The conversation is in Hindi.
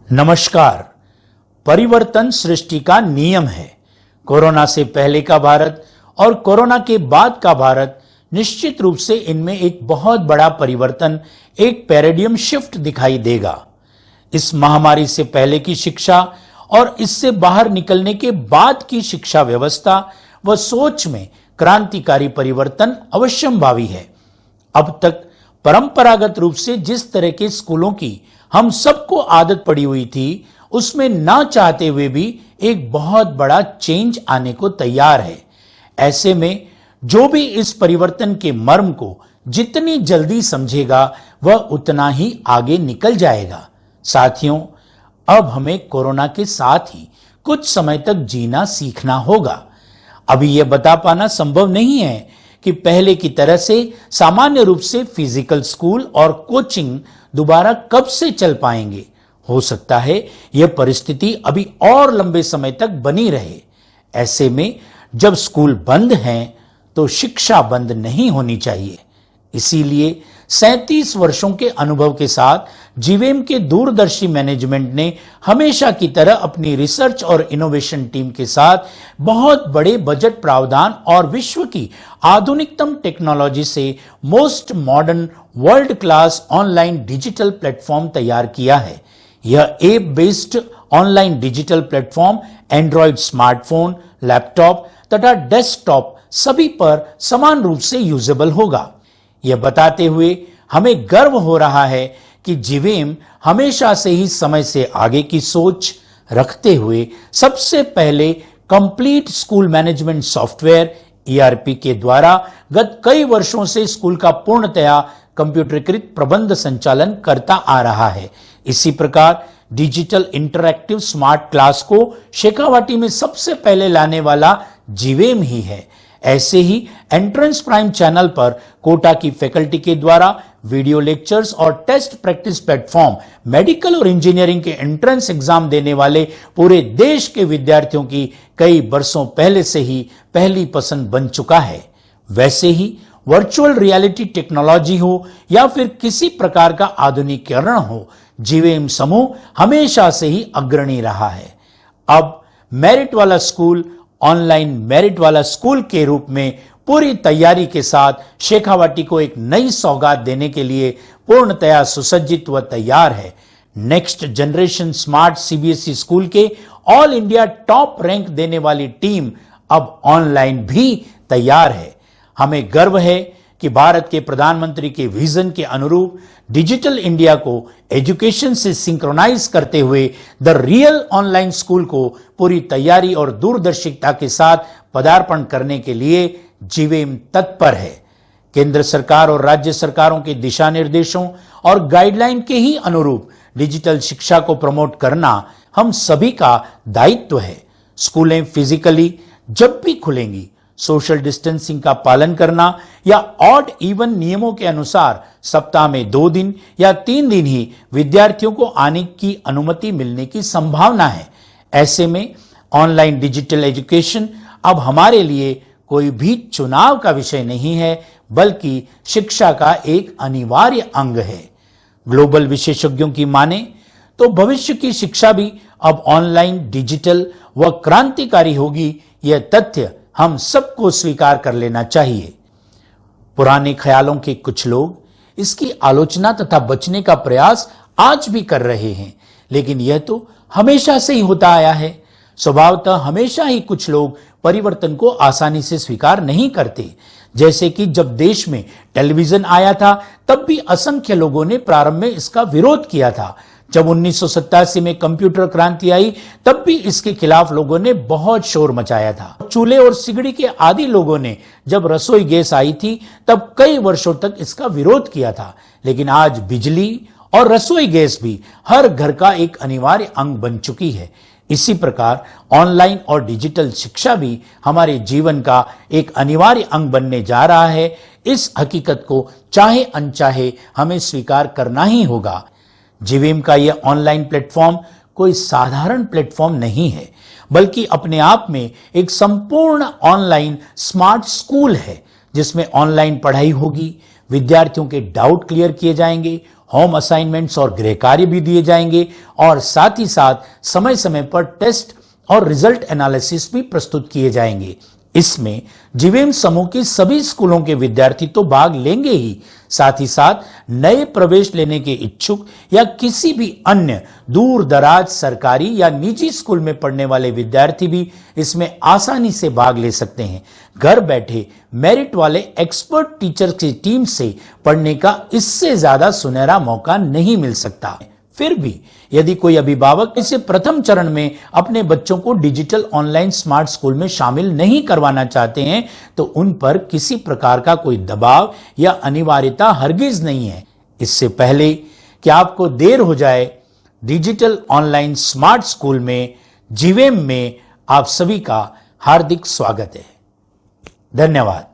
नमस्कार। परिवर्तन सृष्टि का नियम है। कोरोना से पहले का भारत और कोरोना के बाद का भारत, निश्चित रूप से इनमें एक बहुत बड़ा परिवर्तन, एक पैराडिगम शिफ्ट दिखाई देगा। इस महामारी से पहले की शिक्षा और इससे बाहर निकलने के बाद की शिक्षा व्यवस्था व सोच में क्रांतिकारी परिवर्तन अवश्यंभावी है। अब तक परंपरागत रूप से जिस तरह के स्कूलों की हम सबको आदत पड़ी हुई थी, उसमें ना चाहते हुए भी एक बहुत बड़ा चेंज आने को तैयार है। ऐसे में जो भी इस परिवर्तन के मर्म को जितनी जल्दी समझेगा, वह उतना ही आगे निकल जाएगा। साथियों, अब हमें कोरोना के साथ ही कुछ समय तक जीना सीखना होगा। अभी यह बता पाना संभव नहीं है कि पहले की तरह से सामान्य रूप से फिजिकल स्कूल और कोचिंग दोबारा कब से चल पाएंगे। हो सकता है यह परिस्थिति अभी और लंबे समय तक बनी रहे। ऐसे में जब स्कूल बंद हैं तो शिक्षा बंद नहीं होनी चाहिए। इसीलिए 37 वर्षों के अनुभव के साथ जीवेम के दूरदर्शी मैनेजमेंट ने हमेशा की तरह अपनी रिसर्च और इनोवेशन टीम के साथ बहुत बड़े बजट प्रावधान और विश्व की आधुनिकतम टेक्नोलॉजी से most modern world class online digital platform तैयार किया है। यह app based online digital platform Android smartphone, laptop तथा डेस्कटॉप सभी पर समान रूप से यूजेबल होगा। यह बताते हुए हमें गर्व हो रहा है कि जीवेम हमेशा से ही समय से आगे की सोच रखते हुए सबसे पहले complete school management software ERP के द्वारा गत कई वर्षों से स्कूल का पूर्णतया कंप्यूटरीकृत प्रबंध संचालन करता आ रहा है। इसी प्रकार डिजिटल इंटरैक्टिव स्मार्ट क्लास को शेखावाटी में सबसे पहले लाने वाला जीवेम ही है। ऐसे ही एंट्रेंस प्राइम चैनल पर कोटा की फैकल्टी के द्वारा वीडियो लेक्चर्स और टेस्ट प्रैक्टिस प्लेटफॉर्म मेडिकल और इंजीनियरिंग के एंट्रेंस एग्जाम देने वाले पूरे देश के विद्यार्थियों की कई बरसों पहले से ही पहली पसंद बन चुका है। वैसे ही वर्चुअल रियलिटी टेक्नोलॉजी हो या फिर किसी प्रकार का आधुनिकीकरण हो, जीवेम समूह हमेशा से ही अग्रणी रहा है। अब मेरिट वाला स्कूल ऑनलाइन मेरिट वाला स्कूल के रूप में पूरी तैयारी के साथ शेखावाटी को एक नई सौगात देने के लिए पूर्णतया सुसज्जित व तैयार है। Next generation smart CBSE school के ऑल इंडिया टॉप रैंक देने वाली टीम अब ऑनलाइन भी तैयार है। हमें गर्व है कि भारत के प्रधानमंत्री के विजन के अनुरूप डिजिटल इंडिया को एजुकेशन से सिंक्रोनाइज करते हुए द रियल ऑनलाइन स्कूल को पूरी तैयारी और दूरदर्शिता के साथ पदार्पण करने के लिए जीवेम तत्पर है। केंद्र सरकार और राज्य सरकारों के दिशा निर्देशों और गाइडलाइन के ही अनुरूप डिजिटल शिक्षा को प्रमोट करना हम सभी का दायित्व है। स्कूलें फिजिकली जब भी खुलेंगी, सोशल डिस्टेंसिंग का पालन करना या ऑड इवन नियमों के अनुसार सप्ताह में 2 दिन या 3 दिन ही विद्यार्थियों को आने की अनुमति मिलने की संभावना है। ऐसे में ऑनलाइन डिजिटल एजुकेशन अब हमारे लिए कोई भी चुनाव का विषय नहीं है, बल्कि शिक्षा का एक अनिवार्य अंग है। ग्लोबल विशेषज्ञों की माने तो भविष्य की शिक्षा भी अब ऑनलाइन, डिजिटल व क्रांतिकारी होगी। यह तथ्य हम सबको स्वीकार कर लेना चाहिए। पुराने ख्यालों के कुछ लोग इसकी आलोचना तथा बचने का प्रयास आज भी कर रहे हैं, लेकिन यह तो हमेशा से ही होता आया है। स्वभावतः हमेशा ही कुछ लोग परिवर्तन को आसानी से स्वीकार नहीं करते। जैसे कि जब देश में टेलीविजन आया था, तब भी असंख्य लोगों ने प्रारंभ में इसका विरोध किया था। जब 1987 में कंप्यूटर क्रांति आई, तब भी इसके खिलाफ लोगों ने बहुत शोर मचाया था। चूल्हे और सिगड़ी के आदि लोगों ने जब रसोई गैस आई थी, तब कई वर्षों तक इसका विरोध किया था। लेकिन आज बिजली और रसोई गैस भी हर घर का एक अनिवार्य अंग बन चुकी है। इसी प्रकार ऑनलाइन और डिजिटल शिक्षा भी हमारे जीवन का एक अनिवार्य अंग बनने जा रहा है। इस हकीकत को चाहे अनचाहे हमें स्वीकार करना ही होगा। जीवेम का यह ऑनलाइन प्लेटफॉर्म कोई साधारण प्लेटफॉर्म नहीं है, बल्कि अपने आप में एक संपूर्ण ऑनलाइन स्मार्ट स्कूल है, जिसमें ऑनलाइन पढ़ाई होगी, विद्यार्थियों के डाउट क्लियर किए जाएंगे, होम असाइनमेंट्स और गृह कार्य भी दिए जाएंगे और साथ ही साथ समय समय पर टेस्ट और रिजल्ट एनालिसिस भी प्रस्तुत किए जाएंगे। इसमें जीवेम समूह के सभी स्कूलों के विद्यार्थी तो भाग लेंगे ही, साथ ही साथ नए प्रवेश लेने के इच्छुक या किसी भी अन्य दूर दराज सरकारी या निजी स्कूल में पढ़ने वाले विद्यार्थी भी इसमें आसानी से भाग ले सकते हैं। घर बैठे मेरिट वाले एक्सपर्ट टीचर की टीम से पढ़ने का इससे ज्यादा सुनहरा मौका नहीं मिल सकता। फिर भी यदि कोई अभिभावक इसे प्रथम चरण में अपने बच्चों को डिजिटल ऑनलाइन स्मार्ट स्कूल में शामिल नहीं करवाना चाहते हैं तो उन पर किसी प्रकार का कोई दबाव या अनिवार्यता हरगिज नहीं है। इससे पहले कि आपको देर हो जाए, डिजिटल ऑनलाइन स्मार्ट स्कूल में जीवेम में आप सभी का हार्दिक स्वागत है। धन्यवाद।